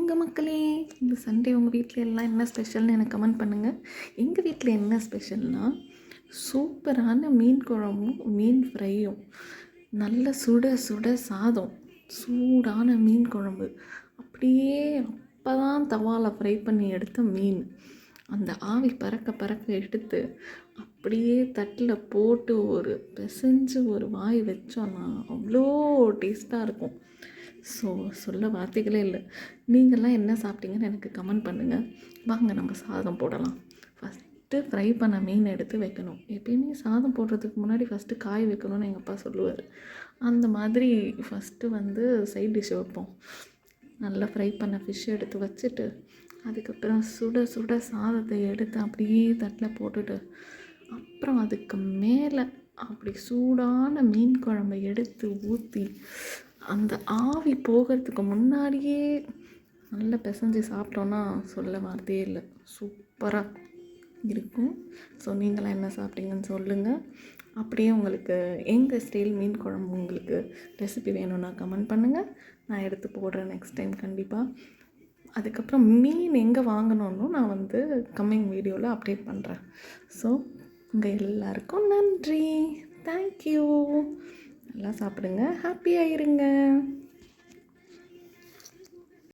வாங்க மக்களே, இந்த சண்டே உங்கள் வீட்டில் எல்லாம் என்ன ஸ்பெஷல்னு எனக்கு கமெண்ட் பண்ணுங்கள். எங்கள் வீட்டில் என்ன ஸ்பெஷல்னால் சூப்பரான மீன் குழம்பும் மீன் ஃப்ரையும், நல்ல சுட சுட சாதம், சூடான மீன் குழம்பு, அப்படியே அப்போ தான் தவாவில் ஃப்ரை பண்ணி எடுத்த மீன், அந்த ஆவி பறக்க பறக்க எடுத்து அப்படியே தட்டில் போட்டு ஒரு பிசைஞ்சு ஒரு வாய் வச்சோன்னா அவ்வளோ டேஸ்ட்டாக இருக்கும். ஸோ சொல்ல வார்த்தைகளே இல்லை. நீங்கள்லாம் என்ன சாப்பிட்டீங்கன்னு எனக்கு கமெண்ட் பண்ணுங்கள். வாங்க நம்ம சாதம் போடலாம். ஃபஸ்ட்டு ஃப்ரை பண்ண மீன் எடுத்து வைக்கணும். எப்பயுமே சாதம் போடுறதுக்கு முன்னாடி ஃபஸ்ட்டு காய வைக்கணும்னு எங்கள் அப்பா சொல்லுவார். அந்த மாதிரி ஃபஸ்ட்டு சைட் டிஷ் வைப்போம். நல்லா ஃப்ரை பண்ண ஃபிஷ் எடுத்து வச்சுட்டு, அதுக்கப்புறம் சுட சுட சாதத்தை எடுத்து அப்படியே தட்டில் போட்டுட்டு, அப்புறம் அதுக்கு மேலே அப்படி சூடான மீன் குழம்பை எடுத்து ஊற்றி அந்த ஆவி போகிறதுக்கு முன்னாடியே நல்லா பிசைஞ்சு சாப்பிட்டோன்னா சொல்ல வார்த்தையே இல்லை, சூப்பராக இருக்கும். ஸோ நீங்களாம் என்ன சாப்பிட்டீங்கன்னு சொல்லுங்கள். அப்படியே உங்களுக்கு எங்கள் ஸ்டைல் மீன் குழம்பு உங்களுக்கு ரெசிபி வேணும்னா கமெண்ட் பண்ணுங்கள். நான் எடுத்து போடுறேன் நெக்ஸ்ட் டைம் கண்டிப்பாக. அதுக்கப்புறம் மீன் எங்கே வாங்கணுன்னு நான் கம்மிங் வீடியோவில் அப்டேட் பண்ணுறேன். ஸோ உங்கள் எல்லாருக்கும் நன்றி, தேங்க்யூ. நல்லா சாப்பிடுங்க, ஹாப்பியாக இருங்க.